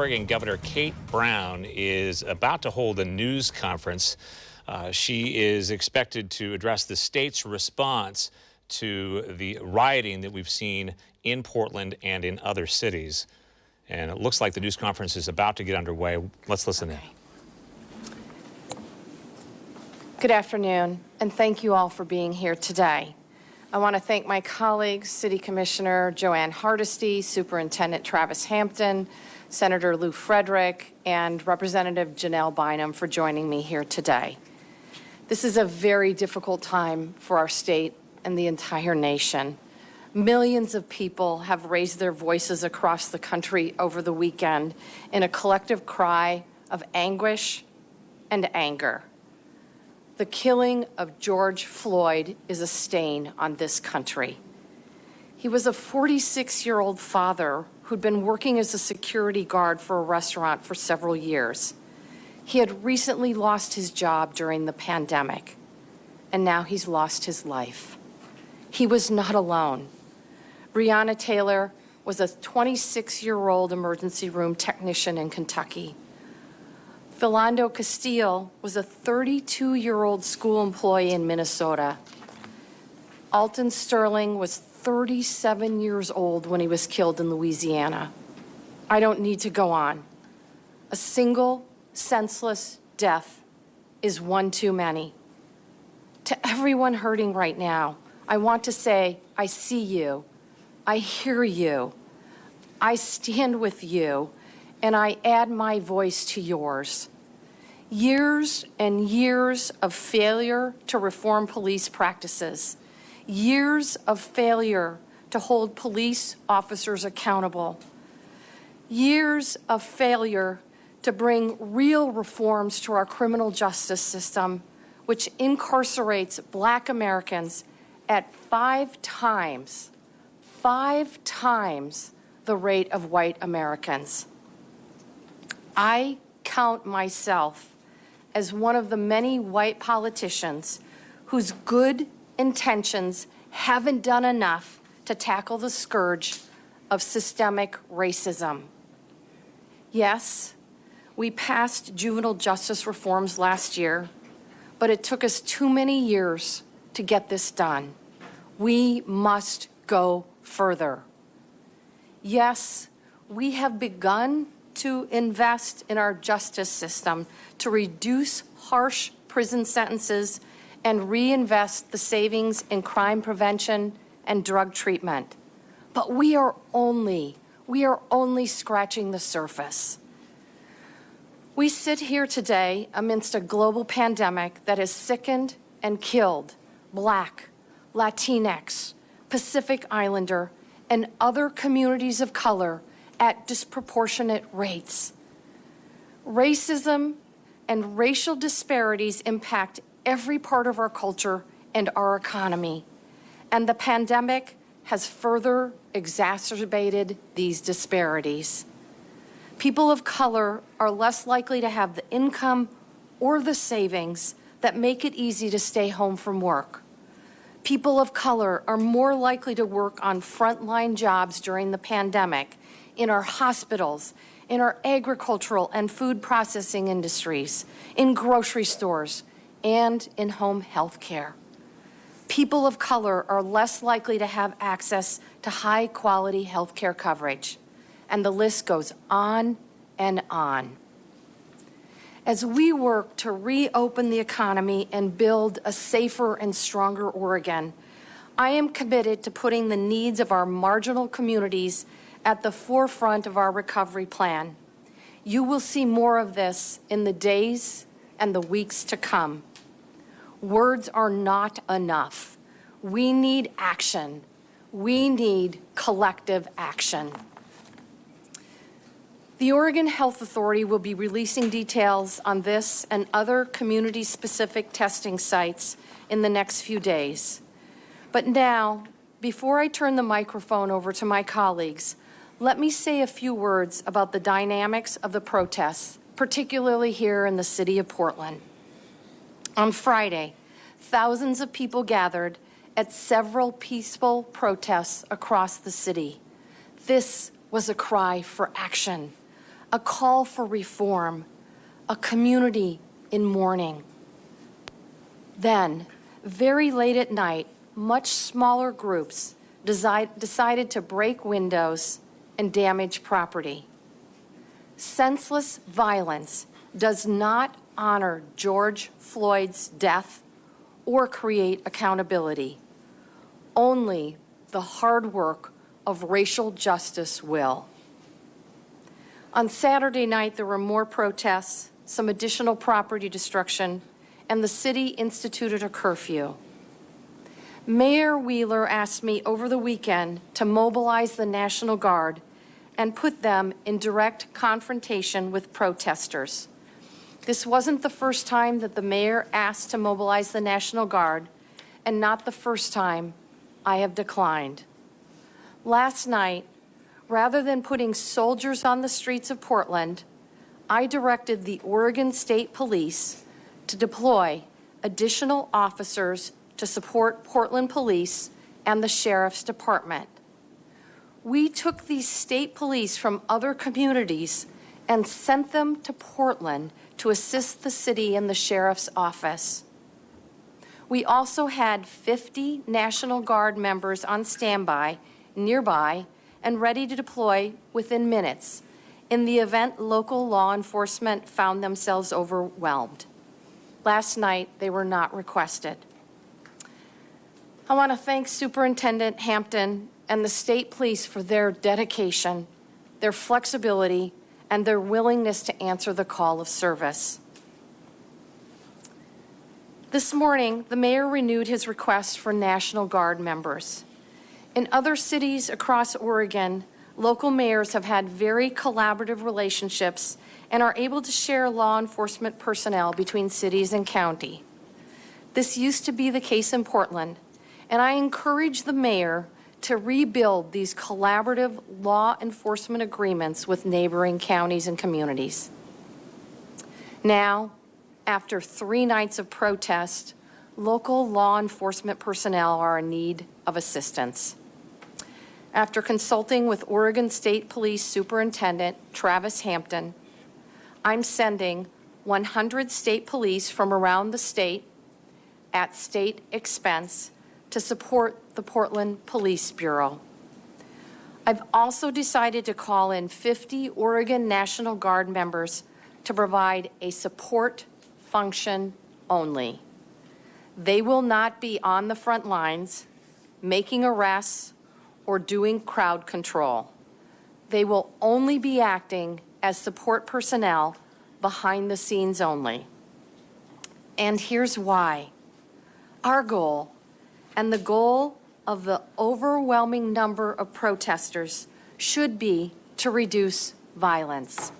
Oregon Governor Kate Brown is about to hold a news conference. She is expected to address the state's response to the rioting that we've seen in Portland and in other cities. And it looks like the news conference is about to get underway. Let's listen in. Good afternoon, and thank you all for being here today. I want to thank my colleagues, City Commissioner Joanne Hardesty, Superintendent Travis Hampton, Senator Lou Frederick, and Representative Janelle Bynum for joining me here today. This is a very difficult time for our state and the entire nation. Millions of people have raised their voices across the country over the weekend in a collective cry of anguish and anger. The killing of George Floyd is a stain on this country. He was a 46-year-old father who'd been working as a security guard for a restaurant for several years. He had recently lost his job during the pandemic, and now he's lost his life. He was not alone. Breonna Taylor was a 26-year-old emergency room technician in Kentucky. Philando Castile was a 32-year-old school employee in Minnesota. Alton Sterling was 37 years old when he was killed in Louisiana. I don't need to go on. A single senseless death is one too many. To everyone hurting right now, I want to say, I see you, I hear you, I stand with you, and I add my voice to yours. Years and years of failure to reform police practices, years of failure to hold police officers accountable, years of failure to bring real reforms to our criminal justice system, which incarcerates Black Americans at five times the rate of white Americans. I count myself as one of the many white politicians whose good intentions haven't done enough to tackle the scourge of systemic racism. Yes, we passed juvenile justice reforms last year, but it took us too many years to get this done. We must go further. Yes, we have begun to invest in our justice system to reduce harsh prison sentences and reinvest the savings in crime prevention and drug treatment. But we are only scratching the surface. We sit here today amidst a global pandemic that has sickened and killed Black, Latinx, Pacific Islander, and other communities of color at disproportionate rates. Racism and racial disparities impact every part of our culture and our economy, and the pandemic has further exacerbated these disparities. People of color are less likely to have the income or the savings that make it easy to stay home from work. People of color are more likely to work on frontline jobs during the pandemic in our hospitals, in our agricultural and food processing industries, in grocery stores, and in home health care. People of color are less likely to have access to high-quality health care coverage, and the list goes on and on. As we work to reopen the economy and build a safer and stronger Oregon, I am committed to putting the needs of our marginal communities at the forefront of our recovery plan. You will see more of this in the days and the weeks to come. Words are not enough. We need action. We need collective action. The Oregon Health Authority will be releasing details on this and other community-specific testing sites in the next few days. But now, before I turn the microphone over to my colleagues, let me say a few words about the dynamics of the protests, particularly here in the city of Portland. On Friday, thousands of people gathered at several peaceful protests across the city. This was a cry for action, a call for reform, a community in mourning. Then, very late at night, much smaller groups decided to break windows and damage property. Senseless violence does not honor George Floyd's death or create accountability. Only the hard work of racial justice will. On Saturday night, there were more protests, some additional property destruction, and the city instituted a curfew. Mayor Wheeler asked me over the weekend to mobilize the National Guard and put them in direct confrontation with protesters. This wasn't the first time that the mayor asked to mobilize the National Guard, and not the first time I have declined. Last night, rather than putting soldiers on the streets of Portland, I directed the Oregon State Police to deploy additional officers to support Portland Police and the Sheriff's Department. We took these state police from other communities and sent them to Portland to assist the city and the Sheriff's Office. We also had 50 National Guard members on standby nearby and ready to deploy within minutes in the event local law enforcement found themselves overwhelmed. Last night, they were not requested. I want to thank Superintendent Hampton and the state police for their dedication, their flexibility, and their willingness to answer the call of service. This morning, the mayor renewed his request for National Guard members. In other cities across Oregon, local mayors have had very collaborative relationships and are able to share law enforcement personnel between cities and county. This used to be the case in Portland, and I encourage the mayor to rebuild these collaborative law enforcement agreements with neighboring counties and communities. Now, after 3 nights of protest, local law enforcement personnel are in need of assistance. After consulting with Oregon State Police Superintendent Travis Hampton, I'm sending 100 state police from around the state at state expense to support the Portland Police Bureau. I've also decided to call in 50 Oregon National Guard members to provide a support function only. They will not be on the front lines, making arrests, or doing crowd control. They will only be acting as support personnel behind the scenes only. And here's why. Our goal, and the goal of the overwhelming number of protesters, should be to reduce violence.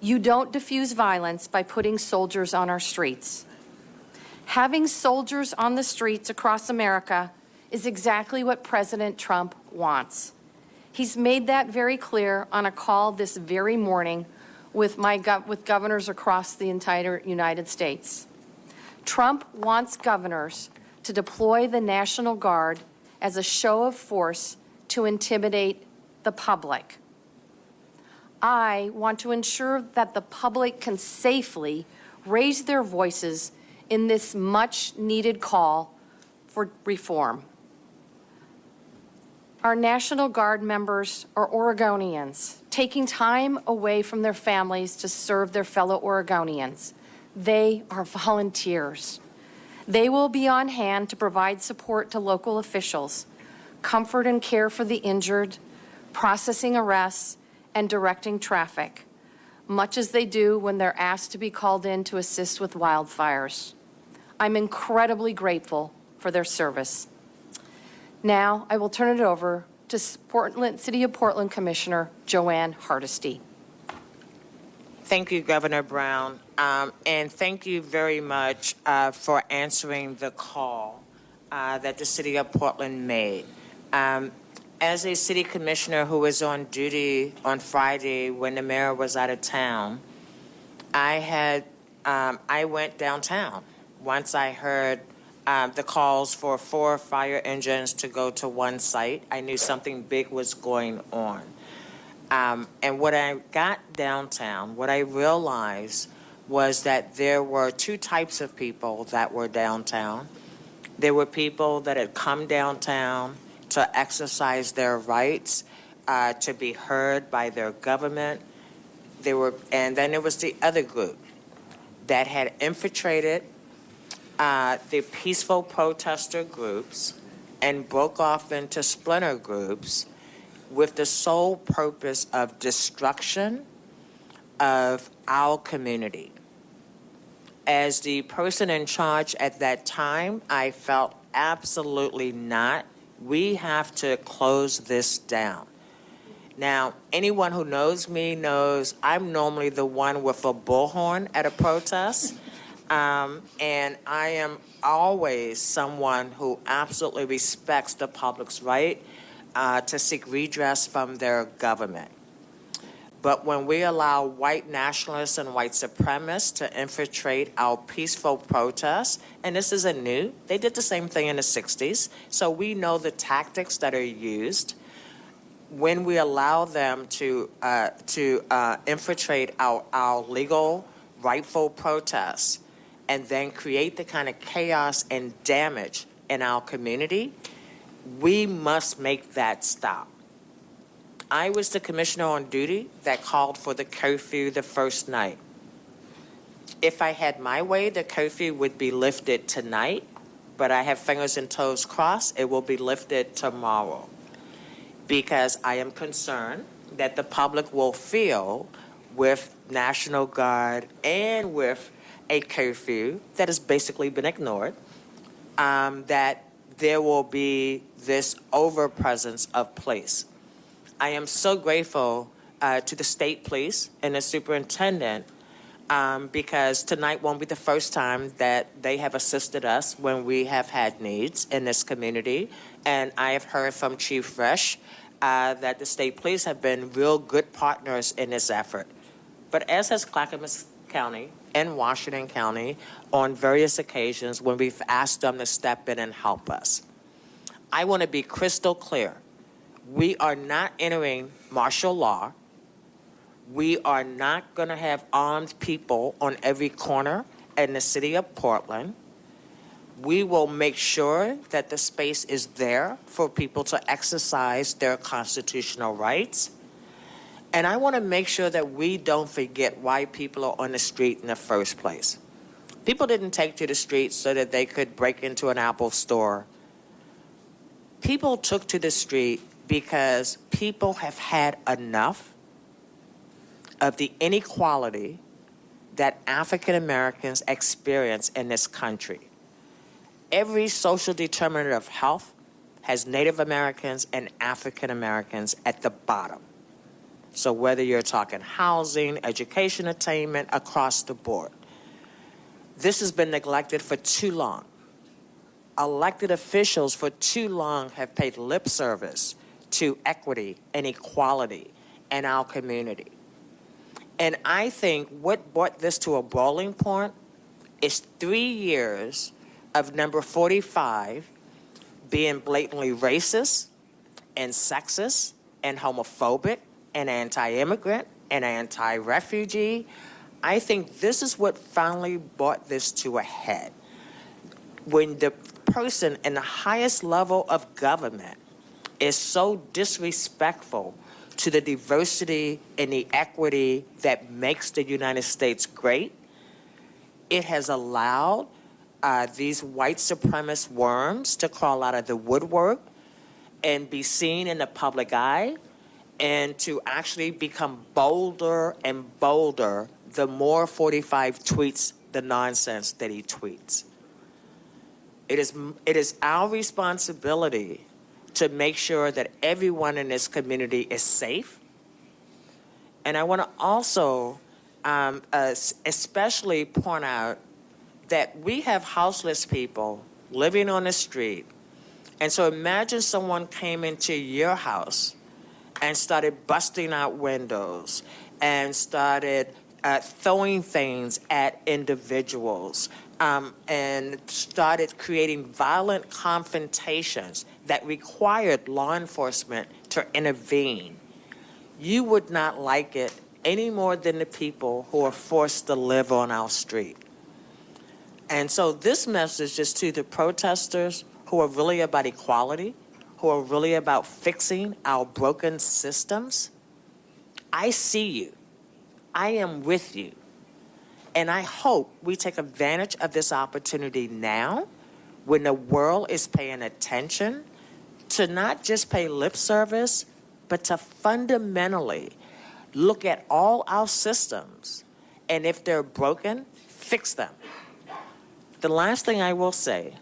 You don't diffuse violence by putting soldiers on our streets. Having soldiers on the streets across America is exactly what President Trump wants. He's made that very clear on a call this very morning with governors across the entire United States. Trump wants governors to deploy the National Guard as a show of force to intimidate the public. I want to ensure that the public can safely raise their voices in this much-needed call for reform. Our National Guard members are Oregonians, taking time away from their families to serve their fellow Oregonians. They are volunteers. They will be on hand to provide support to local officials, comfort and care for the injured, processing arrests, and directing traffic, much as they do when they're asked to be called in to assist with wildfires. I'm incredibly grateful for their service. Now, I will turn it over to City of Portland Commissioner Joanne Hardesty. Thank you, Governor Brown, and thank you very much for answering the call that the City of Portland made. As a city commissioner who was on duty on Friday when the mayor was out of town, I went downtown once I heard the calls for 4 fire engines to go to one site. I knew something big was going on. And when I got downtown, what I realized was that there were two types of people that were downtown. There were people that had come downtown to exercise their rights, to be heard by their government. And then there was the other group that had infiltrated the peaceful protester groups and broke off into splinter groups with the sole purpose of destruction of our community. As the person in charge at that time, I felt absolutely not. We have to close this down. Now, anyone who knows me knows I'm normally the one with a bullhorn at a protest. And I am always someone who absolutely respects the public's right to seek redress from their government. But when we allow white nationalists and white supremacists to infiltrate our peaceful protests, and this isn't new, they did the same thing in the 60s, so we know the tactics that are used. When we allow them to infiltrate our legal, rightful protests and then create the kind of chaos and damage in our community, we must make that stop. I was the commissioner on duty that called for the curfew the first night. If I had my way, the curfew would be lifted tonight, but I have fingers and toes crossed, it will be lifted tomorrow. Because I am concerned that the public will feel with National Guard and with a curfew that has basically been ignored, that there will be this overpresence of police. I am so grateful to the state police and the superintendent because tonight won't be the first time that they have assisted us when we have had needs in this community. And I have heard from Chief Resch that the state police have been real good partners in this effort. But as has Clackamas County and Washington County on various occasions when we've asked them to step in and help us. I want to be crystal clear. We are not entering martial law. We are not going to have armed people on every corner in the city of Portland. We will make sure that the space is there for people to exercise their constitutional rights. And I want to make sure that we don't forget why people are on the street in the first place. People didn't take to the streets so that they could break into an Apple store. People took to the street because people have had enough of the inequality that African Americans experience in this country. Every social determinant of health has Native Americans and African Americans at the bottom. So whether you're talking housing, education attainment, across the board. This has been neglected for too long. Elected officials for too long have paid lip service to equity and equality in our community. And I think what brought this to a boiling point is 3 years of number 45 being blatantly racist and sexist and homophobic and anti-immigrant and anti-refugee. I think this is what finally brought this to a head. When the person in the highest level of government is so disrespectful to the diversity and the equity that makes the United States great, it has allowed these white supremacist worms to crawl out of the woodwork and be seen in the public eye and to actually become bolder and bolder the more 45 tweets the nonsense that he tweets. It is our responsibility to make sure that everyone in this community is safe. And I want to also especially point out that we have houseless people living on the street. And so imagine someone came into your house and started busting out windows and started throwing things at individuals and started creating violent confrontations that required law enforcement to intervene. you would not like it any more than the people who are forced to live on our street. And so this message is to the protesters who are really about equality, who are really about fixing our broken systems. I see you. I am with you. And I hope we take advantage of this opportunity now when the world is paying attention to not just pay lip service, but to fundamentally look at all our systems, and if they're broken, fix them. The last thing I will say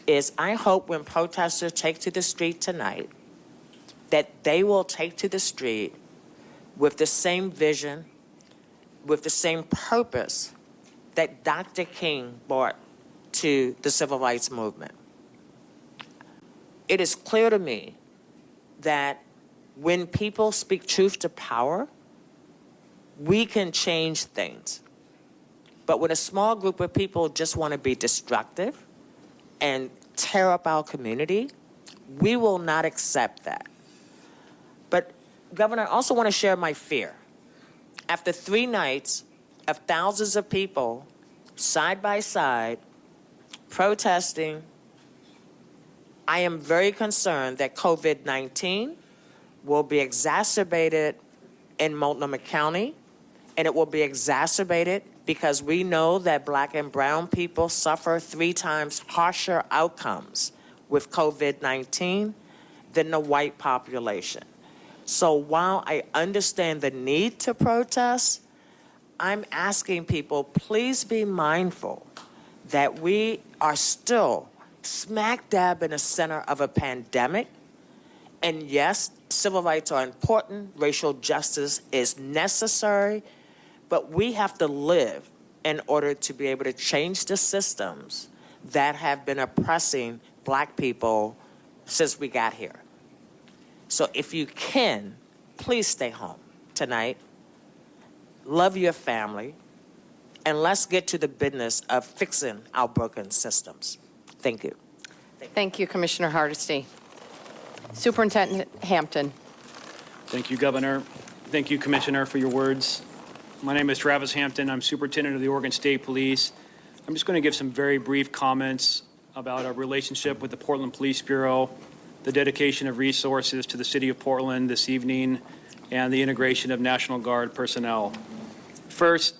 is I hope when protesters take to the street tonight, that they will take to the street with the same vision, with the same purpose that Dr. King brought to the civil rights movement. It is clear to me that when people speak truth to power, we can change things. But when a small group of people just want to be destructive and tear up our community, we will not accept that. But, Governor, I also want to share my fear. After 3 nights of thousands of people side by side protesting, I am very concerned that COVID-19 will be exacerbated in Multnomah County, and it will be exacerbated because we know that Black and brown people suffer 3 times harsher outcomes with COVID-19 than the white population. So while I understand the need to protest, I'm asking people, please be mindful that we are still smack dab in the center of a pandemic. And yes, civil rights are important, racial justice is necessary, but we have to live in order to be able to change the systems that have been oppressing Black people since we got here. So if you can, please stay home tonight. Love your family, and let's get to the business of fixing our broken systems. Thank you. Thank you, Commissioner Hardesty. Superintendent Hampton. Thank you, Governor. Thank you, Commissioner, for your words. My name is Travis Hampton. I'm Superintendent of the Oregon State Police. I'm just going to give some very brief comments about our relationship with the Portland Police Bureau, the dedication of resources to the City of Portland this evening, and the integration of National Guard personnel. First,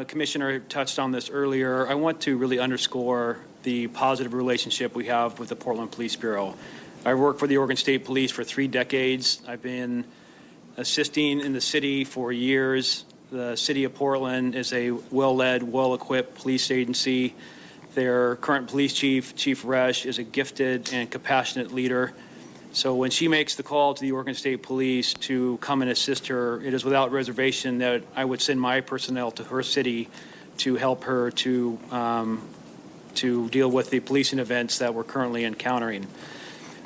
Commissioner touched on this earlier. I want to really underscore the positive relationship we have with the Portland Police Bureau. I worked for the Oregon State Police for 3 decades. I've been assisting in the city for years. The City of Portland is a well-led, well-equipped police agency. Their current police chief, Chief Resch, is a gifted and compassionate leader. So when she makes the call to the Oregon State Police to come and assist her, it is without reservation that I would send my personnel to her city to help her to deal with the policing events that we're currently encountering.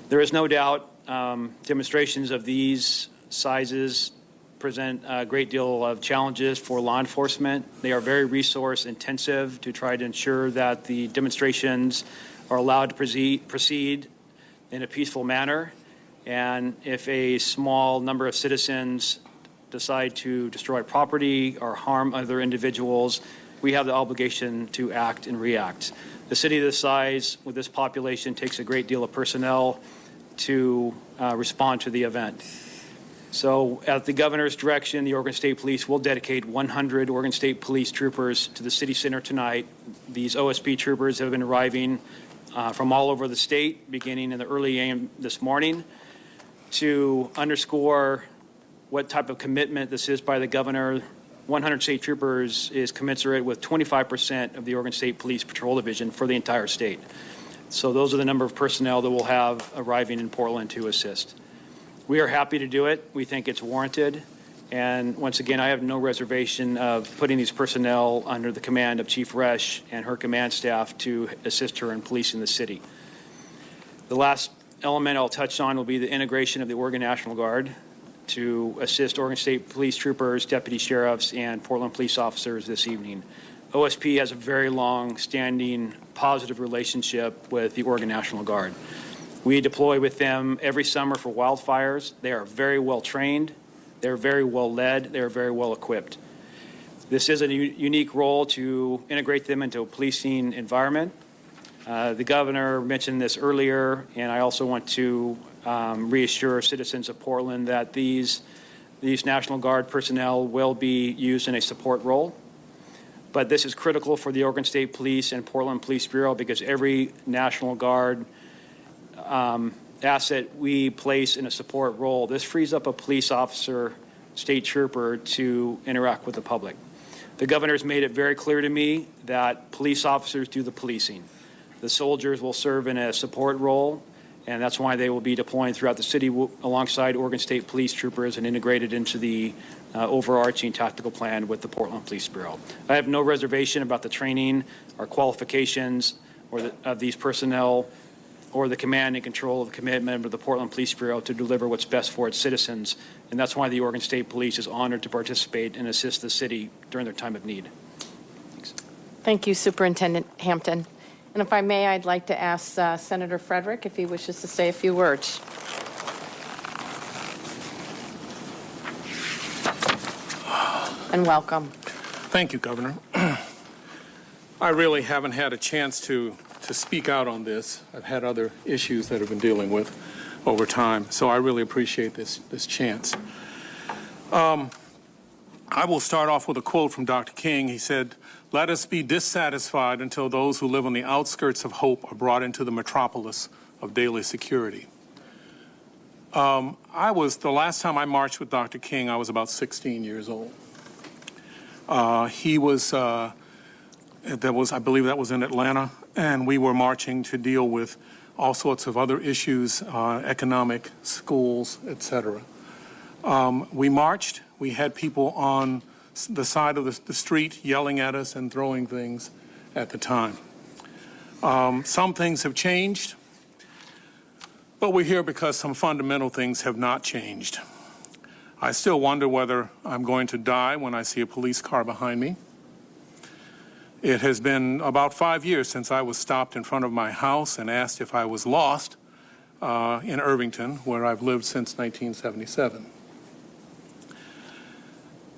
There is no doubt demonstrations of these sizes present a great deal of challenges for law enforcement. They are very resource intensive to try to ensure that the demonstrations are allowed to proceed in a peaceful manner. And if a small number of citizens decide to destroy property or harm other individuals, we have the obligation to act and react. The city this size, with this population, takes a great deal of personnel to respond to the event. So at the governor's direction, the Oregon State Police will dedicate 100 Oregon State Police troopers to the city center tonight. These OSP troopers have been arriving from all over the state, beginning in the early AM this morning, to underscore what type of commitment this is by the governor. 100 state troopers is commensurate with 25% of the Oregon State Police Patrol Division for the entire state. So those are the number of personnel that we'll have arriving in Portland to assist. We are happy to do it. We think it's warranted. And once again, I have no reservation of putting these personnel under the command of Chief Resch and her command staff to assist her in policing the city. The last element I'll touch on will be the integration of the Oregon National Guard to assist Oregon State Police troopers, deputy sheriffs, and Portland police officers this evening. OSP has a very long-standing positive relationship with the Oregon National Guard. We deploy with them every summer for wildfires. They are very well trained. They're very well led. They're very well equipped. This is a unique role to integrate them into a policing environment. The governor mentioned this earlier, and I also want to reassure citizens of Portland that these National Guard personnel will be used in a support role. But this is critical for the Oregon State Police and Portland Police Bureau because every National Guard asset we place in a support role, this frees up a police officer, state trooper to interact with the public. The governor's made it very clear to me that police officers do the policing. The soldiers will serve in a support role, and that's why they will be deploying throughout the city alongside Oregon State Police troopers and integrated into the overarching tactical plan with the Portland Police Bureau. I have no reservation about the training or qualifications of these personnel or the command and control of the commitment of the Portland Police Bureau to deliver what's best for its citizens, and that's why the Oregon State Police is honored to participate and assist the city during their time of need. Thanks. Thank you, Superintendent Hampton. And if I may, I'd like to ask Senator Frederick if he wishes to say a few words. And welcome. Thank you, Governor. I really haven't had a chance to speak out on this. I've had other issues that I've been dealing with over time, so I really appreciate this chance. I will start off with a quote from Dr. King. He said, "Let us be dissatisfied until those who live on the outskirts of hope are brought into the metropolis of daily security." The last time I marched with Dr. King, I was about 16 years old. I believe that was in Atlanta, and we were marching to deal with all sorts of other issues, economic, schools, etc. We marched. We had people on the side of the street yelling at us and throwing things at the time. Some things have changed, but we're here because some fundamental things have not changed. I still wonder whether I'm going to die when I see a police car behind me. It has been about 5 years since I was stopped in front of my house and asked if I was lost in Irvington, where I've lived since 1977.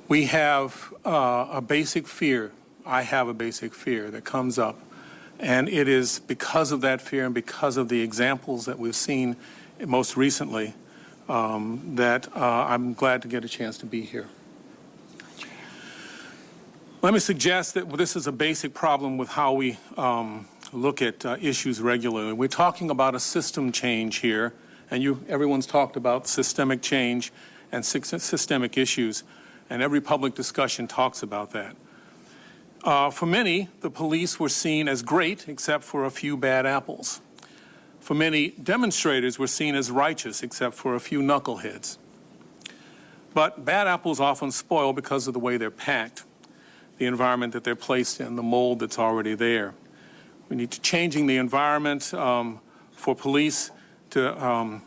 We have a basic fear. I have a basic fear that comes up, and it is because of that fear and because of the examples that we've seen most recently that I'm glad to get a chance to be here. Let me suggest that this is a basic problem with how we look at issues regularly. We're talking about a system change here, and everyone's talked about systemic change and systemic issues, and every public discussion talks about that. For many, the police were seen as great except for a few bad apples. For many, demonstrators were seen as righteous except for a few knuckleheads. But bad apples often spoil because of the way they're packed, the environment that they're placed in, the mold that's already there. We need to changing the environment for police to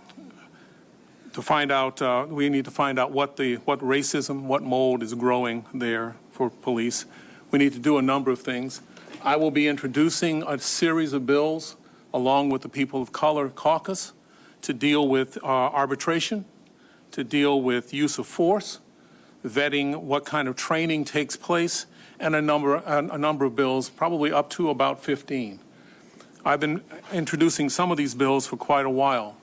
find out. We need to find out what racism, what mold is growing there for police. We need to do a number of things. I will be introducing a series of bills along with the People of Color Caucus to deal with arbitration, to deal with use of force, vetting what kind of training takes place, and a number of bills, probably up to about 15. I've been introducing some of these bills for quite a while,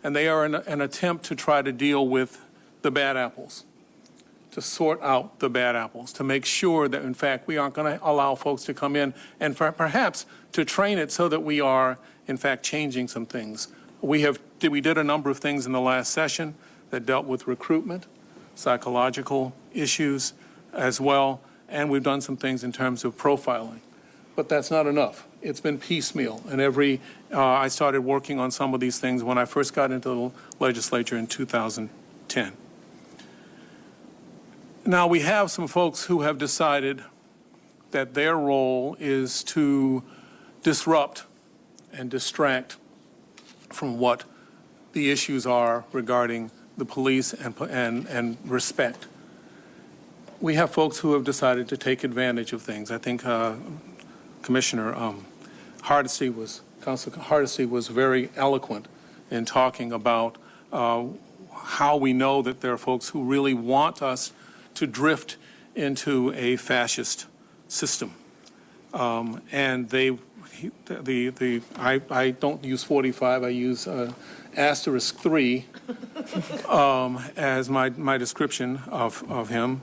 and they are an attempt to try to deal with the bad apples, to sort out the bad apples, to make sure that, in fact, we aren't going to allow folks to come in, and perhaps to train it so that we are, in fact, changing some things. We did a number of things in the last session that dealt with recruitment, psychological issues as well, and we've done some things in terms of profiling. But that's not enough. It's been piecemeal, and I started working on some of these things when I first got into the legislature in 2010. Now, we have some folks who have decided that their role is to disrupt and distract from what the issues are regarding the police and respect. We have folks who have decided to take advantage of things. I think Commissioner Hardesty Councilor Hardesty was very eloquent in talking about how we know that there are folks who really want us to drift into a fascist system. And I don't use 45, I use asterisk 3 as my description of him.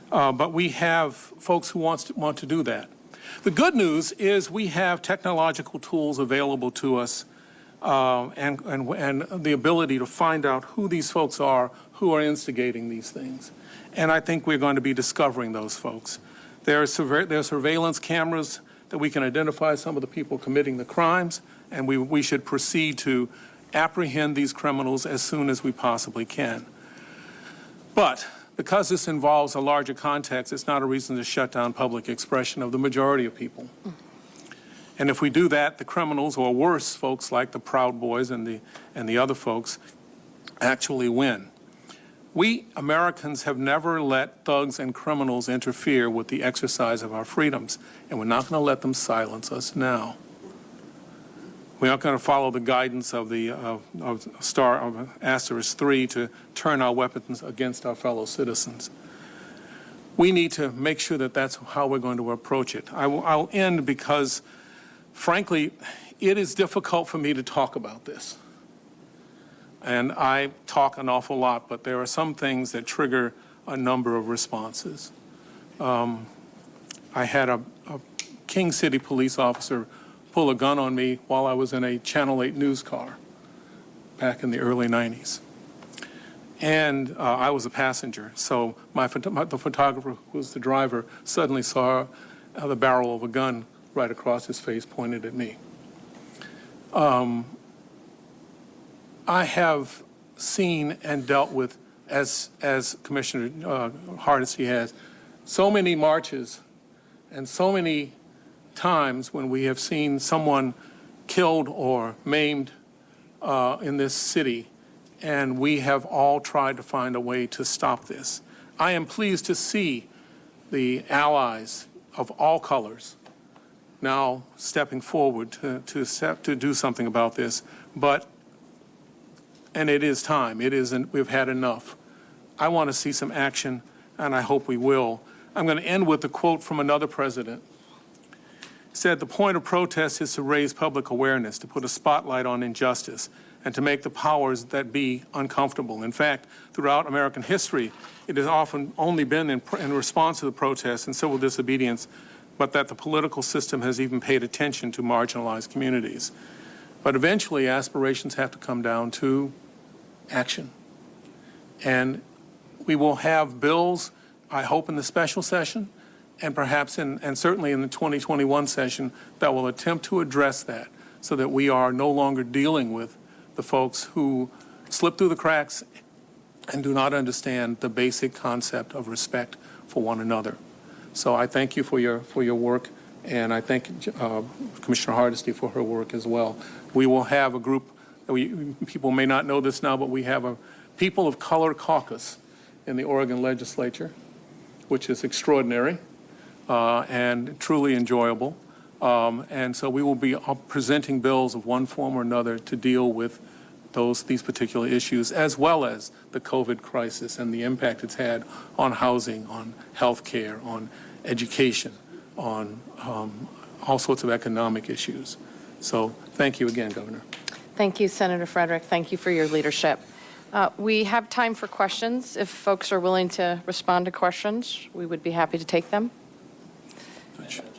But we have folks who want to do that. The good news is we have technological tools available to us and the ability to find out who these folks are who are instigating these things. And I think we're going to be discovering those folks. There are surveillance cameras that we can identify some of the people committing the crimes, and we should proceed to apprehend these criminals as soon as we possibly can. But because this involves a larger context, it's not a reason to shut down public expression of the majority of people. And if we do that, the criminals, or worse, folks like the Proud Boys and the other folks, actually win. We Americans have never let thugs and criminals interfere with the exercise of our freedoms, and we're not going to let them silence us now. We're not going to follow the guidance of the asterisk 3 to turn our weapons against our fellow citizens. We need to make sure that that's how we're going to approach it. I'll end because, frankly, it is difficult for me to talk about this. And I talk an awful lot, but there are some things that trigger a number of responses. I had a King City police officer pull a gun on me while I was in a Channel 8 news car back in the early 90s. And I was a passenger, so the photographer, who was the driver, suddenly saw the barrel of a gun right across his face pointed at me. I have seen and dealt with, as Commissioner Hardesty has, so many marches and so many times when we have seen someone killed or maimed in this city, and we have all tried to find a way to stop this. I am pleased to see the allies of all colors now stepping forward to do something about this, and it is time. We've had enough. I want to see some action, and I hope we will. I'm going to end with a quote from another president. He said, "The point of protest is to raise public awareness, to put a spotlight on injustice, and to make the powers that be uncomfortable. In fact, throughout American history, it has often only been in response to the protests and civil disobedience, but that the political system has even paid attention to marginalized communities. But eventually, aspirations have to come down to action. And we will have bills, I hope, in the special session, and perhaps and certainly in the 2021 session, that will attempt to address that so that we are no longer dealing with the folks who slip through the cracks and do not understand the basic concept of respect for one another." So I thank you for your work, and I thank Commissioner Hardesty for her work as well. We will have a group, people may not know this now, but we have a People of Color Caucus in the Oregon legislature, which is extraordinary and truly enjoyable. And so we will be presenting bills of one form or another to deal with these particular issues, as well as the COVID crisis and the impact it's had on housing, on health care, on education, on all sorts of economic issues. So thank you again, Governor. Thank you, Senator Frederick. Thank you for your leadership. We have time for questions. If folks are willing to respond to questions, we would be happy to take them.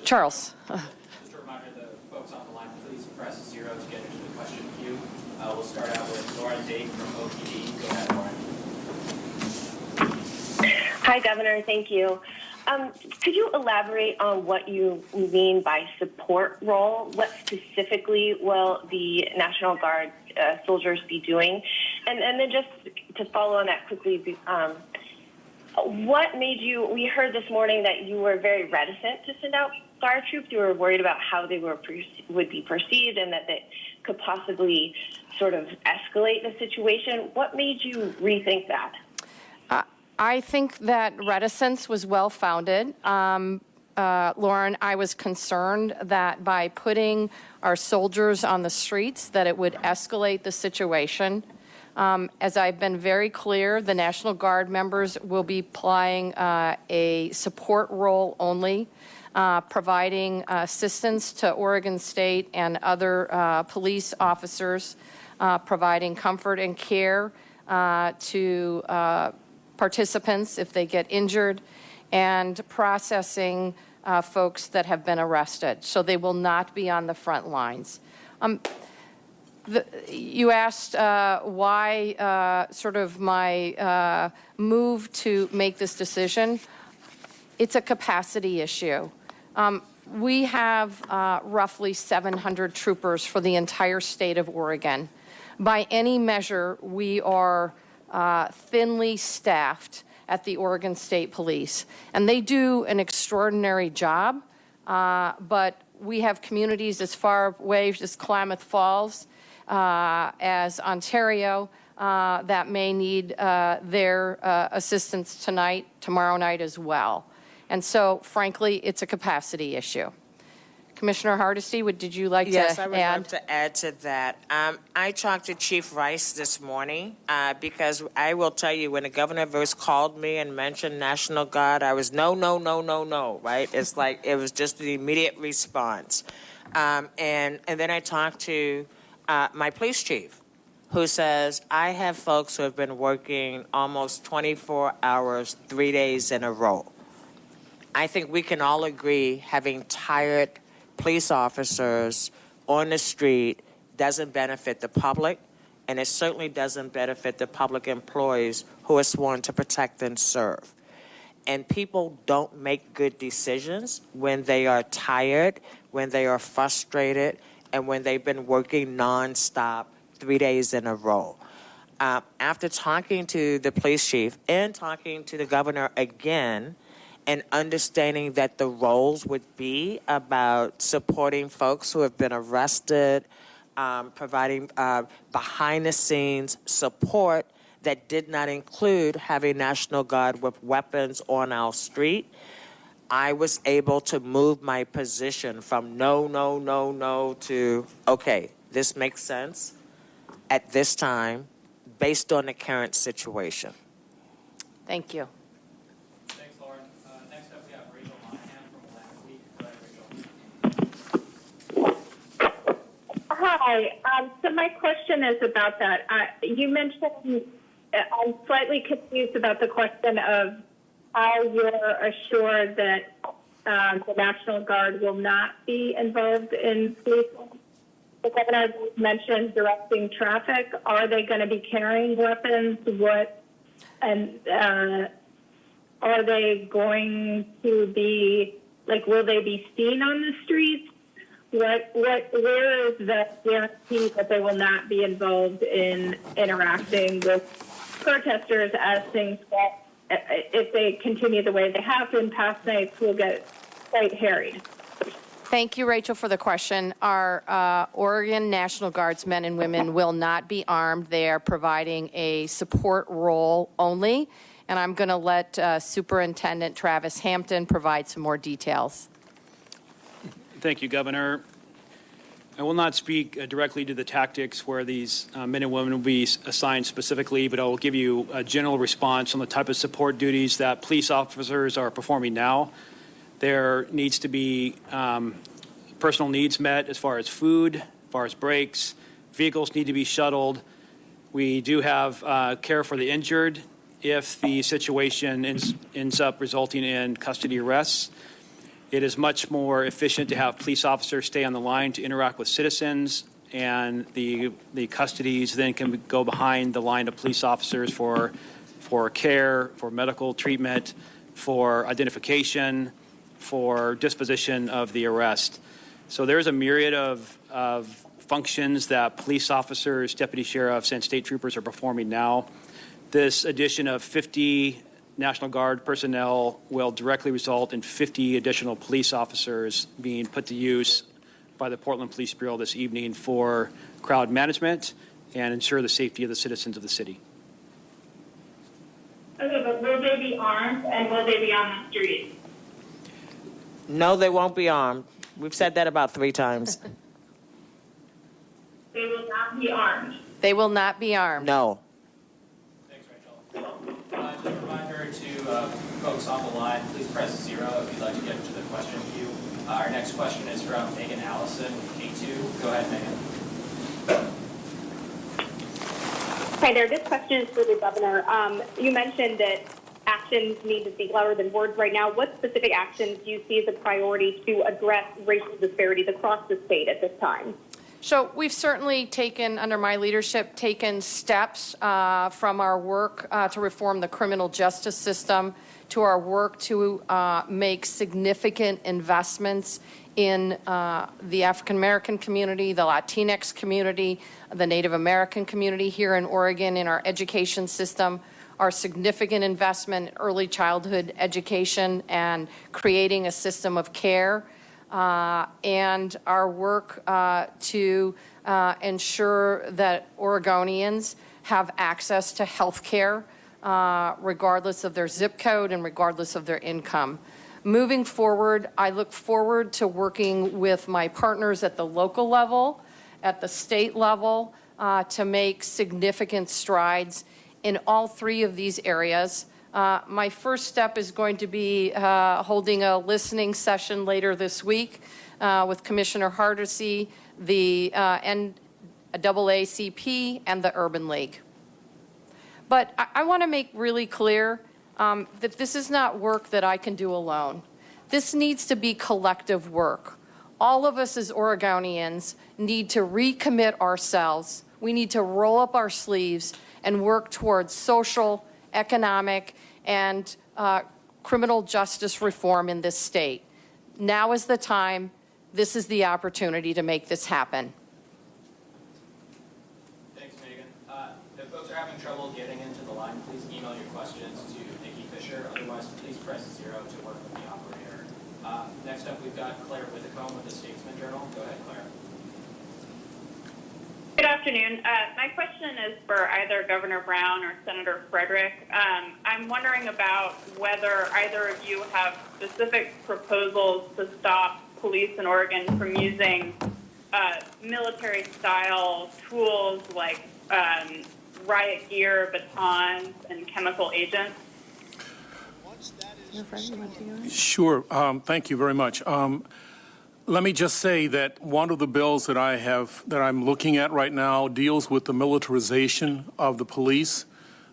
Charles. Just a reminder, the folks on the line, please press 0 to get into the question queue. We'll start out with Lauren Dake from OPD. Go ahead, Lauren. Hi, Governor. Thank you. Could you elaborate on what you mean by support role? What specifically will the National Guard soldiers be doing? And then just to follow on that quickly, what made you, we heard this morning that you were very reticent to send out Guard troops. You were worried about how they would be perceived and that they could possibly sort of escalate the situation. What made you rethink that? I think that reticence was well-founded. Lauren, I was concerned that by putting our soldiers on the streets that it would escalate the situation. As I've been very clear, the National Guard members will be playing a support role only, providing assistance to Oregon State and other police officers, providing comfort and care to participants if they get injured, and processing folks that have been arrested. So they will not be on the front lines. You asked why sort of my move to make this decision. It's a capacity issue. We have roughly 700 troopers for the entire state of Oregon. By any measure, we are thinly staffed at the Oregon State Police. And they do an extraordinary job, but we have communities as far away as Klamath Falls, as Ontario, that may need their assistance tonight, tomorrow night as well. And so, frankly, it's a capacity issue. Commissioner Hardesty, did you like to add? Yes, I would love to add to that. I talked to Chief Rice this morning because I will tell you, when the governor first called me and mentioned National Guard, I was no, right? It's like it was just the immediate response. And then I talked to my police chief, who says, I have folks who have been working almost 24 hours, 3 days in a row. I think we can all agree having tired police officers on the street doesn't benefit the public, and it certainly doesn't benefit the public employees who are sworn to protect and serve. And people don't make good decisions when they are tired, when they are frustrated, and when they've been working nonstop 3 days in a row. After talking to the police chief and talking to the governor again, and understanding that the roles would be about supporting folks who have been arrested, providing behind-the-scenes support that did not include having National Guard with weapons on our street, I was able to move my position from no to, okay, this makes sense at this time based on the current situation. Thank you. Thanks, Lauren. Next up, we have Rachel Monahan from Atlantic. Go ahead, Rachel. Hi. So my question is about that. You mentioned, I'm slightly confused about the question of how you're assured that the National Guard will not be involved in policing. The governor mentioned directing traffic. Are they going to be carrying weapons? Are they going to be, will they be seen on the streets? Where is the guarantee that they will not be involved in interacting with protesters as things get, if they continue the way they have been past nights, will get quite harried? Thank you, Rachel, for the question. Our Oregon National Guardsmen and women will not be armed. They are providing a support role only. And I'm going to let Superintendent Travis Hampton provide some more details. Thank you, Governor. I will not speak directly to the tactics where these men and women will be assigned specifically, but I will give you a general response on the type of support duties that police officers are performing now. There needs to be personal needs met as far as food, as far as breaks. Vehicles need to be shuttled. We do have care for the injured if the situation ends up resulting in custody arrests. It is much more efficient to have police officers stay on the line to interact with citizens, and the custodies then can go behind the line of police officers for care, for medical treatment, for identification, for disposition of the arrest. So there's a myriad of functions that police officers, deputy sheriffs, and state troopers are performing now. This addition of 50 National Guard personnel will directly result in 50 additional police officers being put to use by the Portland Police Bureau this evening for crowd management and ensure the safety of the citizens of the city. Okay, but will they be armed and will they be on the streets? No, they won't be armed. We've said that about 3 times. They will not be armed. They will not be armed. No. folks on the line, please press 0 if you'd like to get into the question queue. Our next question is from Megan Allison, K2. Go ahead, Megan. Hi there. This question is for the governor. You mentioned that actions need to speak louder than words right now. What specific actions do you see as a priority to address racial disparities across the state at this time? So we've certainly taken, under my leadership, taken steps from our work to reform the criminal justice system to our work to make significant investments in the African American community, the Latinx community, the Native American community here in Oregon in our education system, our significant investment in early childhood education and creating a system of care, and our work to ensure that Oregonians have access to health care regardless of their zip code and regardless of their income. Moving forward, I look forward to working with my partners at the local level, at the state level, to make significant strides in all three of these areas. My first step is going to be holding a listening session later this week with Commissioner Hardesty, the NAACP, and the Urban League. But I want to make really clear that this is not work that I can do alone. This needs to be collective work. All of us as Oregonians need to recommit ourselves. We need to roll up our sleeves and work towards social, economic, and criminal justice reform in this state. Now is the time. This is the opportunity to make this happen. Thanks, Megan. If folks are having trouble getting into the line, please email your questions to Nikki Fisher. Otherwise, please press 0 to work with the operator. Next up, we've got Claire Whitcomb with the Statesman Journal. Go ahead, Claire. Good afternoon. My question is for either Governor Brown or Senator Frederick. I'm wondering about whether either of you have specific proposals to stop police in Oregon from using military-style tools like riot gear, batons, and chemical agents. Sure. Thank you very much. Let me just say that one of the bills that I'm looking at right now deals with the militarization of the police.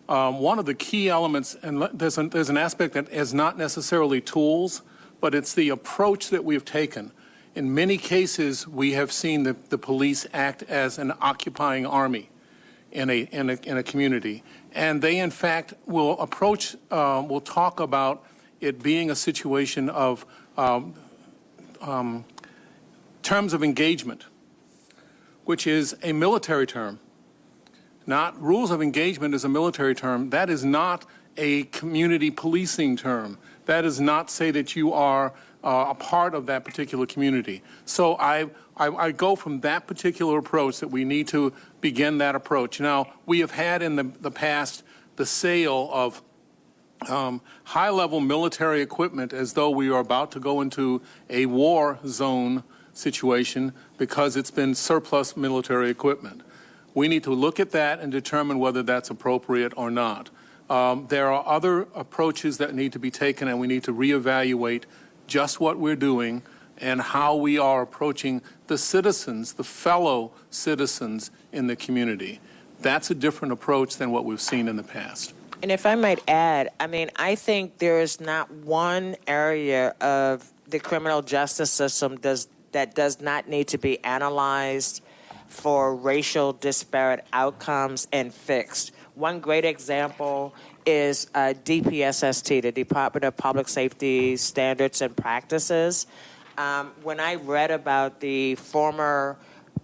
One of the key elements, and there's an aspect that is not necessarily tools, but it's the approach that we've taken. In many cases, we have seen the police act as an occupying army in a community, and they in fact will talk about it being a situation of terms of engagement, which is a military term. Not rules of engagement is a military term. That is not a community policing term. That does not say that you are a part of that particular community. So I go from that particular approach that we need to begin that approach. Now, we have had in the past the sale of high-level military equipment as though we are about to go into a war zone situation because it's been surplus military equipment. We need to look at that and determine whether that's appropriate or not. There are other approaches that need to be taken, and we need to reevaluate just what we're doing and how we are approaching the citizens, the fellow citizens in the community. That's a different approach than what we've seen in the past. And if I might add, I think there is not one area of the criminal justice system that does not need to be analyzed for racial disparate outcomes and fixed. One great example is DPSST, the Department of Public Safety Standards and Practices. When I read about the former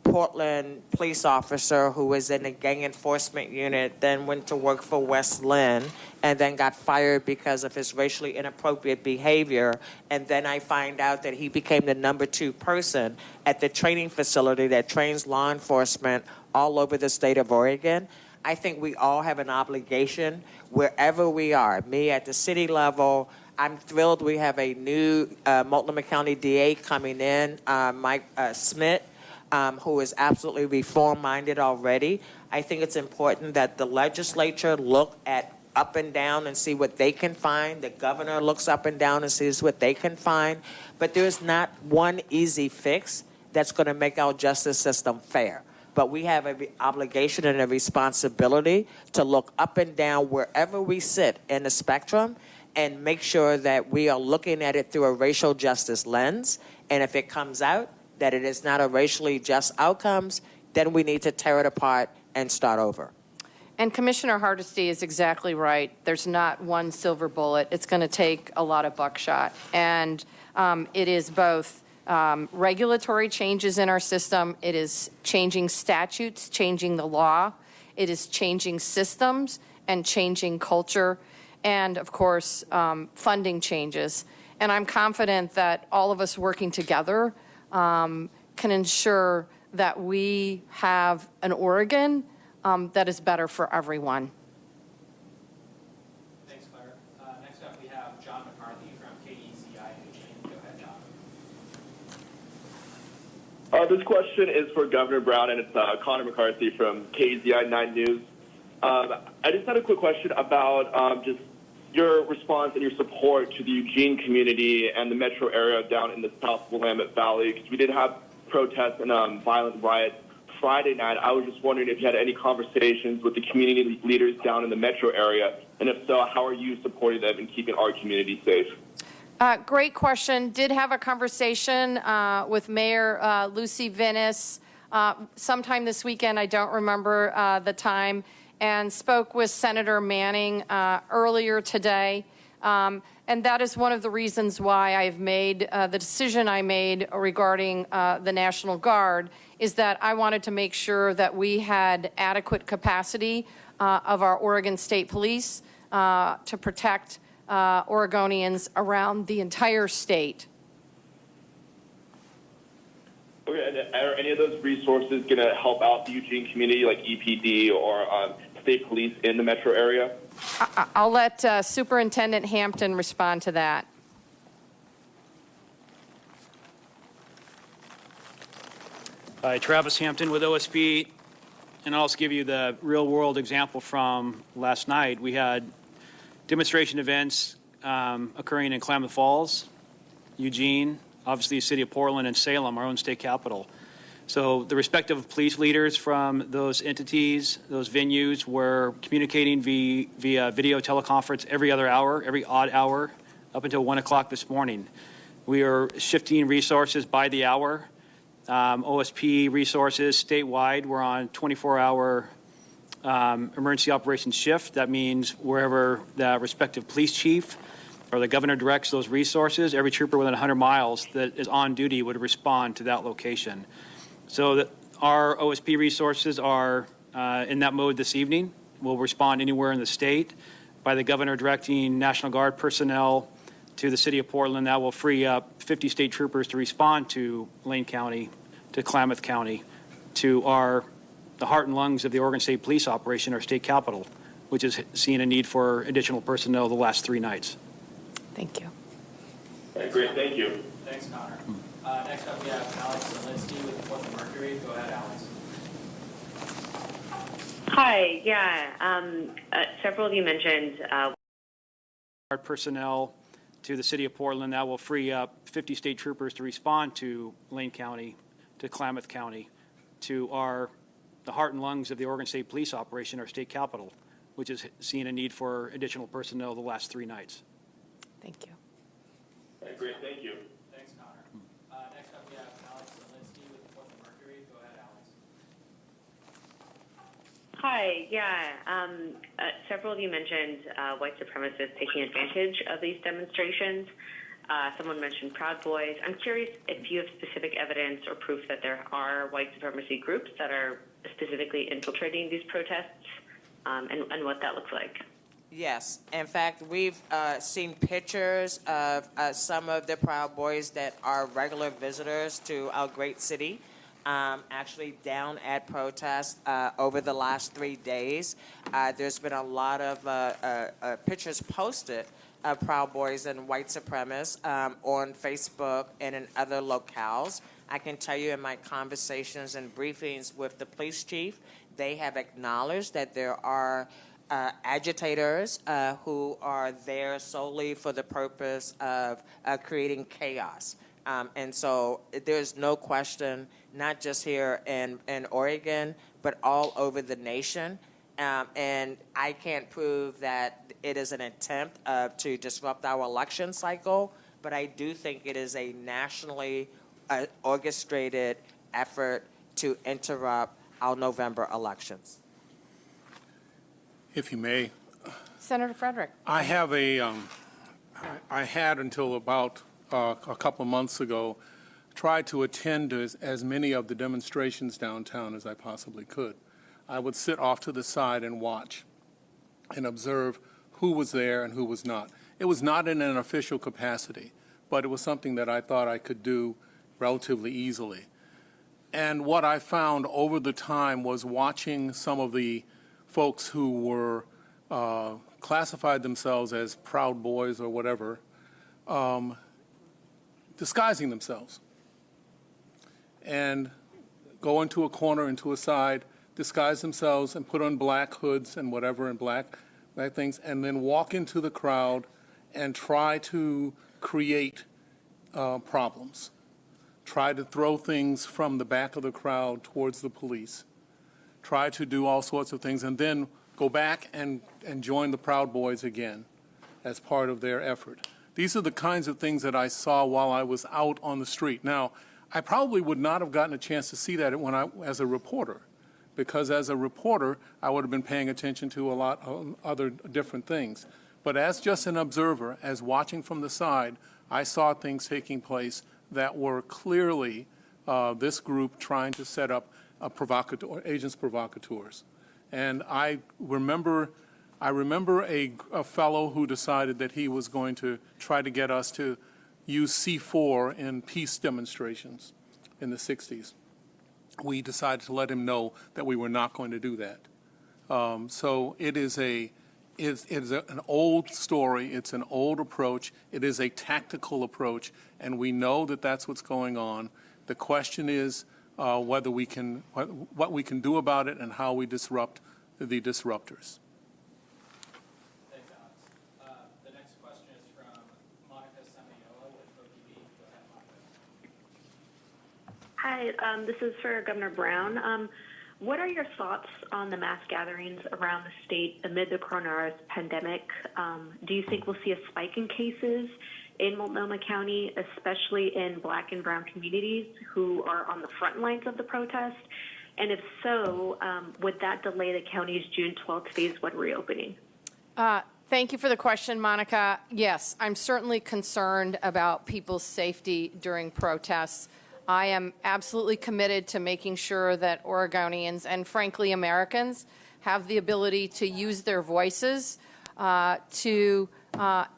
Portland police officer who was in the gang enforcement unit, then went to work for West Lynn, and then got fired because of his racially inappropriate behavior. And then I find out that he became the #2 person at the training facility that trains law enforcement all over the state of Oregon. I think we all have an obligation wherever we are. Me at the city level, I'm thrilled we have a new Multnomah County DA coming in, Mike Smith, who is absolutely reform-minded already. I think it's important that the legislature look at up and down and see what they can find. The governor looks up and down and sees what they can find. But there's not one easy fix that's going to make our justice system fair. But we have an obligation and a responsibility to look up and down wherever we sit in the spectrum and make sure that we are looking at it through a racial justice lens. And if it comes out that it is not a racially just outcomes, then we need to tear it apart and start over. And Commissioner Hardesty is exactly right. There's not one silver bullet. It's going to take a lot of buckshot. And it is both regulatory changes in our system. It is changing statutes, changing the law. It is changing systems and changing culture. And, of course, funding changes. And I'm confident that all of us working together can ensure that we have an Oregon that is better for everyone. Thanks, Claire. Next up, we have John McCarthy from KEZI Eugene. Go ahead, John. This question is for Governor Brown, and it's Connor McCarthy from KEZI 9 News. I just had a quick question about just your response and your support to the Eugene community and the metro area down in the South Willamette Valley, because we did have protests and violent riots Friday night. I was just wondering if you had any conversations with the community leaders down in the metro area, and if so, how are you supporting them in keeping our community safe? Great question. Did have a conversation with Mayor Lucy Vinnis sometime this weekend. I don't remember the time. And spoke with Senator Manning earlier today. And that is one of the reasons why I've made the decision I made regarding the National Guard, is that I wanted to make sure that we had adequate capacity of our Oregon State Police to protect Oregonians around the entire state. Okay, and are any of those resources going to help out the Eugene community, like EPD or state police in the metro area? I'll let Superintendent Hampton respond to that. Hi, Travis Hampton with OSB, and I'll also give you the real-world example from last night. We had demonstration events occurring in Klamath Falls, Eugene, obviously the city of Portland, and Salem, our own state capital. So the respective police leaders from those entities, those venues, were communicating via video teleconference every other hour, every odd hour, up until 1 o'clock this morning. We are shifting resources by the hour. OSP resources statewide, we're on 24-hour emergency operations shift. That means wherever the respective police chief or the governor directs those resources, every trooper within 100 miles that is on duty would respond to that location. So our OSP resources are in that mode this evening. We'll respond anywhere in the state. By the governor directing National Guard personnel to the city of Portland, that will free up 50 state troopers to respond to Lane County, to Klamath County, to the heart and lungs of the Oregon State Police operation, our state capital, which has seen a need for additional personnel the last 3 nights. Thank you. Okay, great, thank you. Thanks, Connor. Next up, we have Alex Zelinsky with the Portland Mercury. Go ahead, Alex. Hi, yeah. Several of you mentioned personnel to the city of Portland, that will free up 50 state troopers to respond to Lane County, to Klamath County, to the heart and lungs of the Oregon State Police operation, our state capital, which has seen a need for additional personnel the last 3 nights. Thank you. Okay, great, thank you. Thanks, Connor. Next up, we have Alex Zelinsky with the Portland Mercury. Go ahead, Alex. Hi, yeah. Several of you mentioned white supremacists taking advantage of these demonstrations. Someone mentioned Proud Boys. I'm curious if you have specific evidence or proof that there are white supremacy groups that are specifically infiltrating these protests, and what that looks like. Yes. In fact, we've seen pictures of some of the Proud Boys that are regular visitors to our great city, actually down at protests over the last 3 days. There's been a lot of pictures posted of Proud Boys and white supremacists on Facebook and in other locales. I can tell you in my conversations and briefings with the police chief, they have acknowledged that there are agitators who are there solely for the purpose of creating chaos. And so there's no question, not just here in Oregon, but all over the nation. And I can't prove that it is an attempt to disrupt our election cycle, but I do think it is a nationally orchestrated effort to interrupt our November elections. If you may, Senator Frederick. I have I had until about a couple of months ago tried to attend to as many of the demonstrations downtown as I possibly could. I would sit off to the side and watch and observe who was there and who was not. It was not in an official capacity, but it was something that I thought I could do relatively easily. And what I found over the time was watching some of the folks who were classified themselves as Proud Boys or whatever, disguising themselves and go into a corner, into a side, disguise themselves and put on black hoods and whatever and black things, and then walk into the crowd and try to create problems. Try to throw things from the back of the crowd towards the police. Try to do all sorts of things, and then go back and join the Proud Boys again as part of their effort. These are the kinds of things that I saw while I was out on the street. Now, I probably would not have gotten a chance to see that as a reporter, because as a reporter, I would have been paying attention to a lot of other different things. But as just an observer, as watching from the side, I saw things taking place that were clearly this group trying to set up agents provocateurs. And I remember a fellow who decided that he was going to try to get us to use C4 in peace demonstrations in the 60s. We decided to let him know that we were not going to do that. So it is an old story. It's an old approach. It is a tactical approach, and we know that that's what's going on. The question is what we can do about it and how we disrupt the disruptors. Thanks, Alex. The next question is from Monica Semiola with OPB. Go ahead, Monica. Hi, this is for Governor Brown. What are your thoughts on the mass gatherings around the state amid the coronavirus pandemic? Do you think we'll see a spike in cases in Multnomah County, especially in Black and Brown communities who are on the front lines of the protest? And if so, would that delay the county's June 12th phase 1 reopening? Thank you for the question, Monica. Yes, I'm certainly concerned about people's safety during protests. I am absolutely committed to making sure that Oregonians and, frankly, Americans have the ability to use their voices to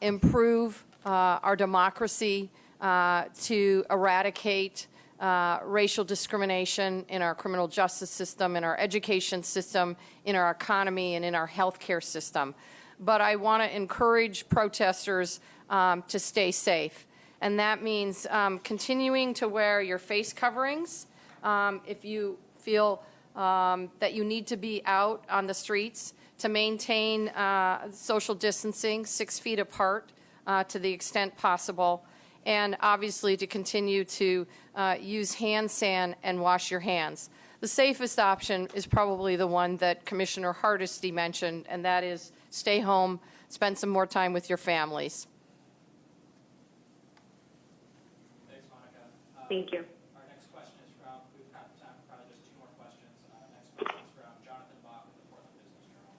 improve our democracy, to eradicate racial discrimination in our criminal justice system, in our education system, in our economy, and in our healthcare system. But I want to encourage protesters to stay safe. And that means continuing to wear your face coverings if you feel that you need to be out on the streets, to maintain social distancing 6 feet apart to the extent possible, and obviously to continue to use hand sand and wash your hands. The safest option is probably the one that Commissioner Hardesty mentioned, and that is stay home, spend some more time with your families. Thank you. Our next question is from, we've got time for probably just 2 more questions. Next question is from Jonathan Bach with the Portland Business Journal.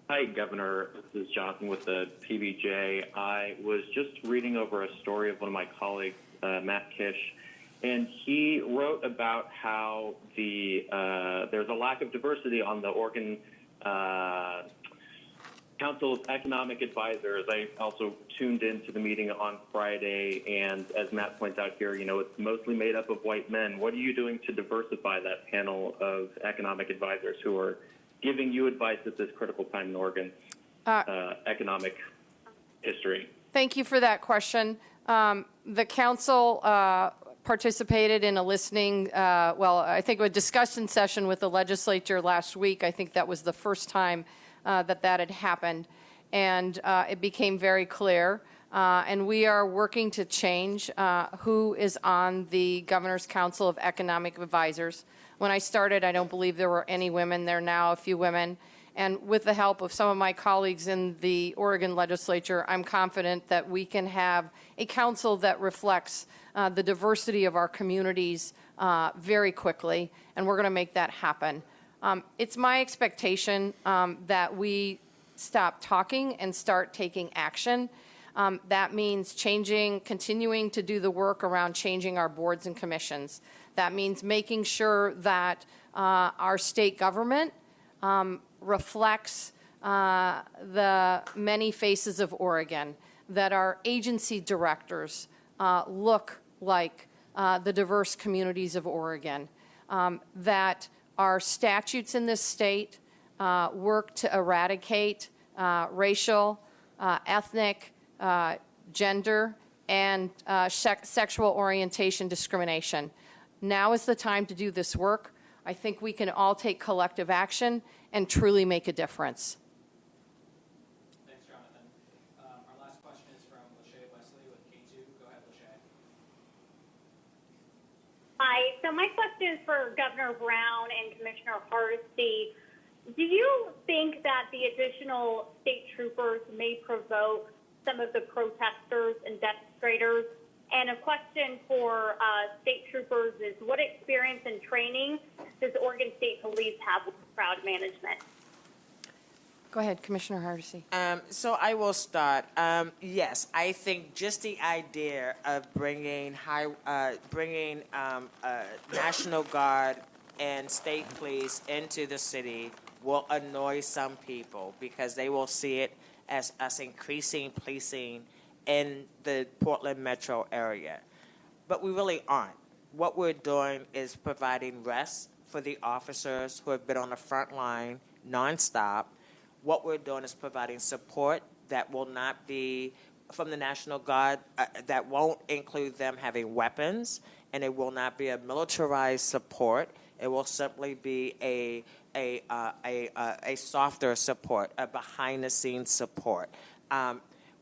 Hi, Governor. This is Jonathan with the PBJ. I was just reading over a story of one of my colleagues, Matt Kish, and he wrote about how there's a lack of diversity on the Oregon Council of Economic Advisors. I also tuned into the meeting on Friday, and as Matt points out here, it's mostly made up of white men. What are you doing to diversify that panel of economic advisors who are giving you advice at this critical time in Oregon's economic history? Thank you for that question. The council participated in a listening, I think a discussion session with the legislature last week. I think that was the first time that had happened. And it became very clear. And we are working to change who is on the Governor's Council of Economic Advisors. When I started, I don't believe there were any women. There are now a few women. And with the help of some of my colleagues in the Oregon legislature, I'm confident that we can have a council that reflects the diversity of our communities very quickly, and we're going to make that happen. It's my expectation that we stop talking and start taking action. That means continuing to do the work around changing our boards and commissions. That means making sure that our state government reflects the many faces of Oregon, that our agency directors look like the diverse communities of Oregon, that our statutes in this state work to eradicate racial, ethnic, gender, and sexual orientation discrimination. Now is the time to do this work. I think we can all take collective action and truly make a difference. Thanks, Jonathan. Our last question is from Lachey Wesley with K2. Go ahead, Lachey. Hi. So my question is for Governor Brown and Commissioner Hardesty. Do you think that the additional state troopers may provoke some of the protesters and demonstrators? And a question for state troopers is, what experience and training does Oregon State Police have with crowd management? Go ahead, Commissioner Hardesty. So I will start. Yes, I think just the idea of bringing National Guard and state police into the city will annoy some people because they will see it as us increasing policing in the Portland metro area. But we really aren't. What we're doing is providing rest for the officers who have been on the front line nonstop. What we're doing is providing support that will not be from the National Guard, that won't include them having weapons, and it will not be a militarized support. It will simply be a softer support, a behind-the-scenes support.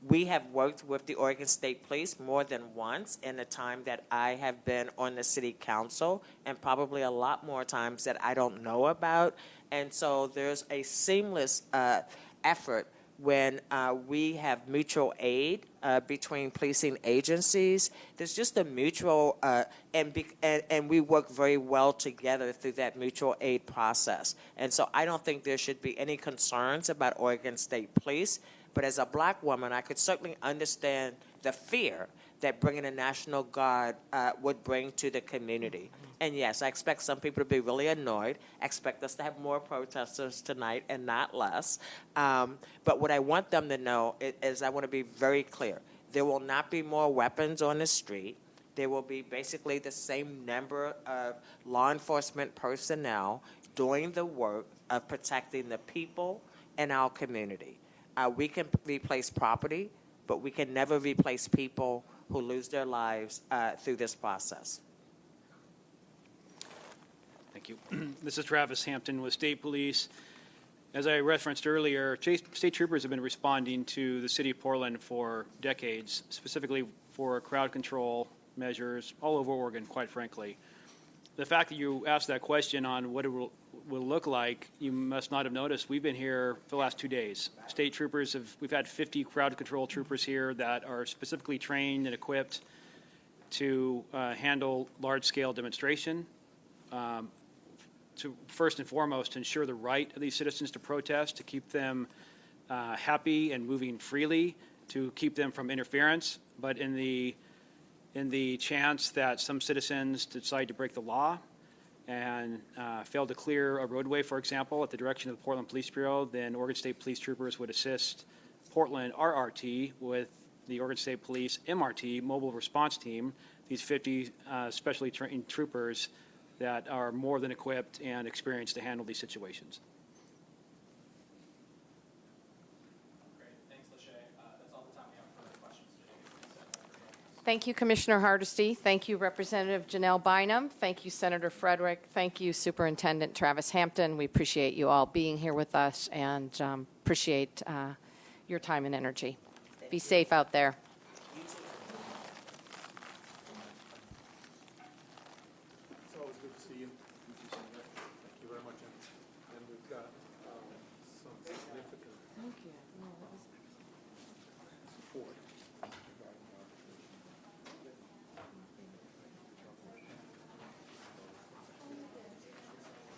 We have worked with the Oregon State Police more than once in the time that I have been on the city council, and probably a lot more times that I don't know about. And so there's a seamless effort when we have mutual aid between policing agencies. There's just a mutual, and we work very well together through that mutual aid process. And so I don't think there should be any concerns about Oregon State Police. But as a black woman, I could certainly understand the fear that bringing a National Guard would bring to the community. And yes, I expect some people to be really annoyed. I expect us to have more protesters tonight and not less. But what I want them to know is I want to be very clear. There will not be more weapons on the street. There will be basically the same number of law enforcement personnel doing the work of protecting the people in our community. We can replace property, but we can never replace people who lose their lives through this process. Thank you. This is Travis Hampton with State Police. As I referenced earlier, state troopers have been responding to the city of Portland for decades, specifically for crowd control measures all over Oregon, quite frankly. The fact that you asked that question on what it will look like, you must not have noticed, we've been here for the last 2 days. State troopers we've had 50 crowd control troopers here that are specifically trained and equipped to handle large-scale demonstration, to first and foremost ensure the right of these citizens to protest, to keep them happy and moving freely, to keep them from interference. But in the chance that some citizens decide to break the law and fail to clear a roadway, for example, at the direction of the Portland Police Bureau, then Oregon State Police troopers would assist Portland RRT with the Oregon State Police MRT, Mobile Response Team, these 50 specially trained troopers that are more than equipped and experienced to handle these situations. Great. Thanks, Lachey. That's all the time we have for questions today. Thank you, Commissioner Hardesty. Thank you, Representative Janelle Bynum. Thank you, Senator Frederick. Thank you, Superintendent Travis Hampton. We appreciate you all being here with us and appreciate your time and energy. Be safe out there. It's always good to see you.